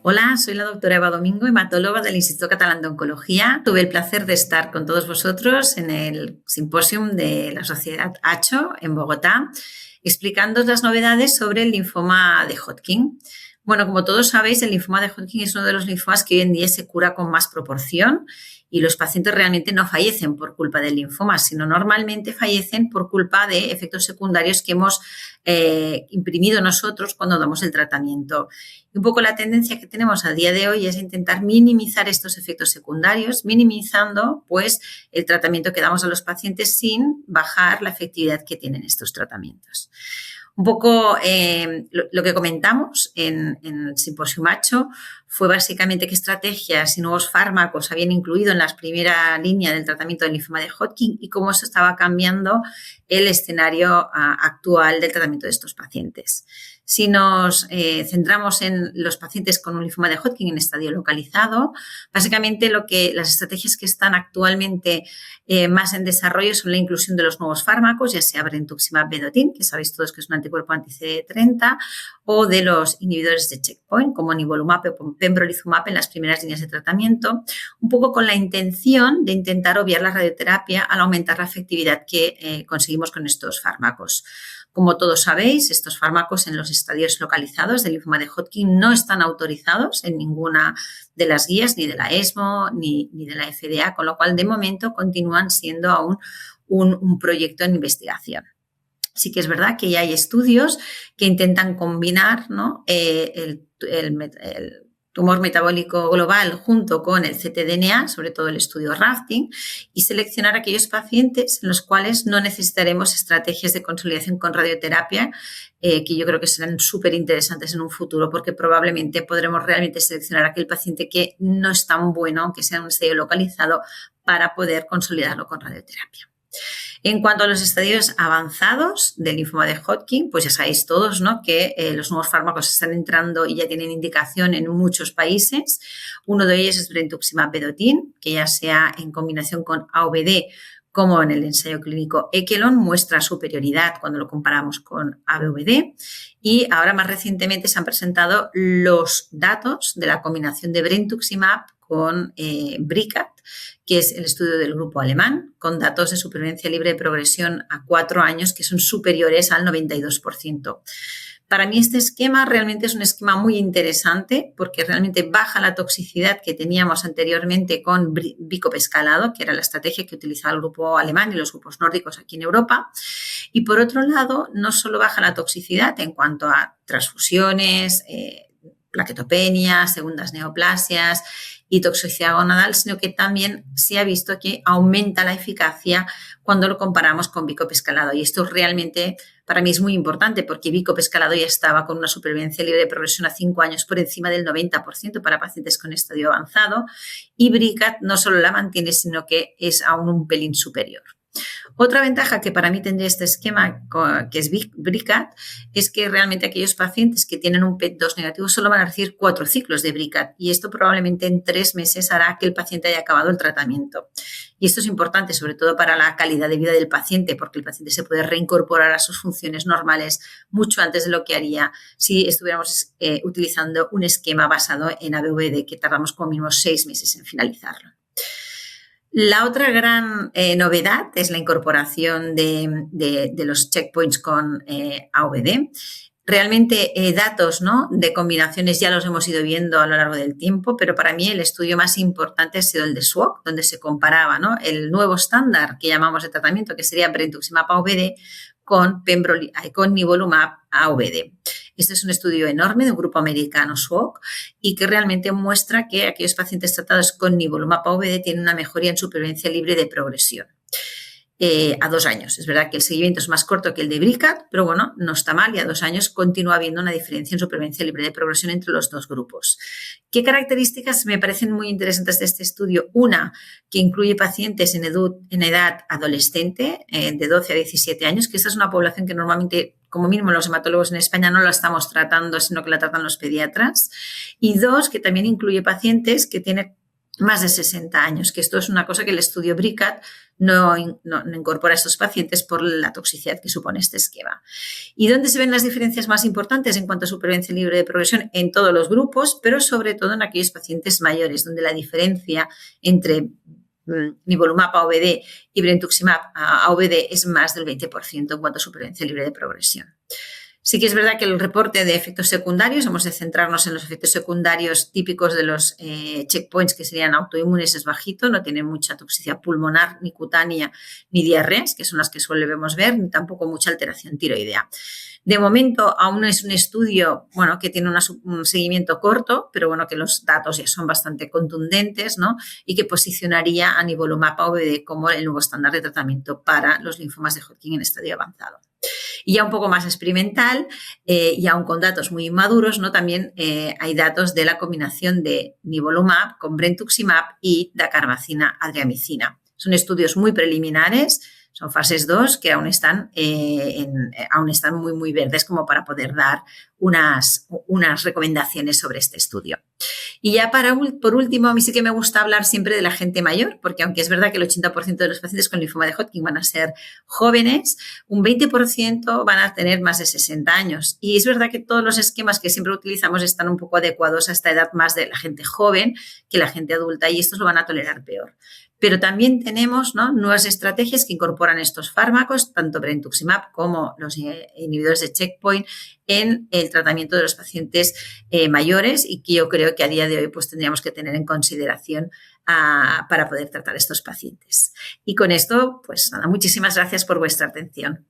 Hola, soy la doctora Eva Domingo, hematóloga del Instituto Catalán de Oncología. Tuve el placer de estar con todos vosotros en el simposium de la Sociedad ACHO en Bogotá, explicando las novedades sobre el linfoma de Hodgkin. Bueno, como todos sabéis, el linfoma de Hodgkin es uno de los linfomas que hoy en día se cura con más proporción y los pacientes realmente no fallecen por culpa del linfoma, sino normalmente fallecen por culpa de efectos secundarios que hemos imprimido nosotros cuando damos el tratamiento. Y un poco la tendencia que tenemos a día de hoy es intentar minimizar estos efectos secundarios, minimizando pues el tratamiento que damos a los pacientes sin bajar la efectividad que tienen estos tratamientos. Un poco lo que comentamos en el simposio ACHO fue básicamente qué estrategias y nuevos fármacos habían incluido en la primera línea del tratamiento del linfoma de Hodgkin y cómo eso estaba cambiando el escenario actual del tratamiento de estos pacientes. Si nos centramos en los pacientes con un linfoma de Hodgkin en estadio localizado, básicamente las estrategias que están actualmente más en desarrollo son la inclusión de los nuevos fármacos, ya sea brentuximab vedotin, que sabéis todos que es un anticuerpo anti-CD30, o de los inhibidores de checkpoint, como nivolumab o pembrolizumab en las primeras líneas de tratamiento, un poco con la intención de intentar obviar la radioterapia al aumentar la efectividad que conseguimos con estos fármacos. Como todos sabéis, estos fármacos en los estadios localizados del linfoma de Hodgkin no están autorizados en ninguna de las guías, ni de la ESMO ni de la FDA, con lo cual de momento continúan siendo aún un proyecto en investigación. Sí que es verdad que ya hay estudios que intentan combinar, ¿no?, el tumor metabólico global junto con el ctDNA, sobre todo el estudio rafting, y seleccionar aquellos pacientes en los cuales no necesitaremos estrategias de consolidación con radioterapia, que yo creo que serán súper interesantes en un futuro porque probablemente podremos realmente seleccionar aquel paciente que no es tan bueno, aunque sea un estadio localizado, para poder consolidarlo con radioterapia. En cuanto a los estadios avanzados del linfoma de Hodgkin, pues ya sabéis todos, ¿no?, que los nuevos fármacos están entrando y ya tienen indicación en muchos países. Uno de ellos es brentuximab vedotin, que ya sea en combinación con AVD como en el ensayo clínico ECHELON, muestra superioridad cuando lo comparamos con AVD. Y ahora más recientemente se han presentado los datos de la combinación de brentuximab con BRICAT, que es el estudio del grupo alemán, con datos de supervivencia libre de progresión a 4 años que son superiores al 92%. Para mí este esquema realmente es un esquema muy interesante porque realmente baja la toxicidad que teníamos anteriormente con BiCOP escalado, que era la estrategia que utilizaba el grupo alemán y los grupos nórdicos aquí en Europa. Y por otro lado, no solo baja la toxicidad en cuanto a transfusiones, plaquetopenia, segundas neoplasias y toxicidad gonadal, sino que también se ha visto que aumenta la eficacia cuando lo comparamos con BiCOP escalado. Y esto realmente para mí es muy importante porque BiCOP escalado ya estaba con una supervivencia libre de progresión a 5 años por encima del 90% para pacientes con estadio avanzado, y BRICAT no solo la mantiene, sino que es aún un pelín superior. Otra ventaja que para mí tendría este esquema, que es BRICAT, es que realmente aquellos pacientes que tienen un PET2 negativo solo van a recibir 4 ciclos de BRICAT y esto probablemente en 3 meses hará que el paciente haya acabado el tratamiento. Y esto es importante sobre todo para la calidad de vida del paciente porque el paciente se puede reincorporar a sus funciones normales mucho antes de lo que haría si estuviéramos utilizando un esquema basado en AVD que tardamos como mínimo 6 meses en finalizarlo. La otra gran novedad es la incorporación de los checkpoints con AVD. Realmente datos, ¿no?, de combinaciones ya los hemos ido viendo a lo largo del tiempo, pero para mí el estudio más importante ha sido el de SWOG, donde se comparaba, ¿no?, el nuevo estándar que llamamos de tratamiento, que sería brentuximab AVD, con nivolumab AVD. Este es un estudio enorme de un grupo americano, SWOG, y que realmente muestra que aquellos pacientes tratados con nivolumab AVD tienen una mejoría en supervivencia libre de progresión a 2 años. Es verdad que el seguimiento es más corto que el de BRICAT, pero bueno, no está mal y a 2 años continúa habiendo una diferencia en supervivencia libre de progresión entre los dos grupos. ¿Qué características me parecen muy interesantes de este estudio? Una, que incluye pacientes en edad adolescente, de 12 a 17 años, que esta es una población que normalmente, como mínimo los hematólogos en España, no la estamos tratando, sino que la tratan los pediatras. Y 2, que también incluye pacientes que tienen más de 60 años, que esto es una cosa que el estudio BRICAT no incorpora a estos pacientes por la toxicidad que supone este esquema. ¿Y dónde se ven las diferencias más importantes en cuanto a supervivencia libre de progresión? En todos los grupos, pero sobre todo en aquellos pacientes mayores, donde la diferencia entre nivolumab AVD y brentuximab AVD es más del 20% en cuanto a supervivencia libre de progresión. Sí que es verdad que el reporte de efectos secundarios, hemos de centrarnos en los efectos secundarios típicos de los checkpoints que serían autoinmunes, es bajito, no tienen mucha toxicidad pulmonar, ni cutánea, ni diarreas, que son las que solemos ver, ni tampoco mucha alteración tiroidea. De momento aún es un estudio, bueno, que tiene un seguimiento corto, pero bueno, que los datos ya son bastante contundentes, ¿no? Y que posicionaría a nivolumab AVD como el nuevo estándar de tratamiento para los linfomas de Hodgkin en estadio avanzado. Y ya un poco más experimental, y aún con datos muy inmaduros, ¿no? También hay datos de la combinación de nivolumab con brentuximab y dacarbazina adriamicina. Son estudios muy preliminares, son fases 2 que aún están muy, muy verdes como para poder dar unas recomendaciones sobre este estudio. Y ya por último, a mí sí que me gusta hablar siempre de la gente mayor, porque aunque es verdad que el 80% de los pacientes con linfoma de Hodgkin van a ser jóvenes, un 20% van a tener más de 60 años. Y es verdad que todos los esquemas que siempre utilizamos están un poco adecuados a esta edad más de la gente joven que la gente adulta, y estos lo van a tolerar peor. Pero también tenemos, ¿no?, nuevas estrategias que incorporan estos fármacos, tanto brentuximab como los inhibidores de checkpoint, en el tratamiento de los pacientes mayores, y que yo creo que a día de hoy pues tendríamos que tener en consideración para poder tratar a estos pacientes. Y con esto, pues nada, muchísimas gracias por vuestra atención.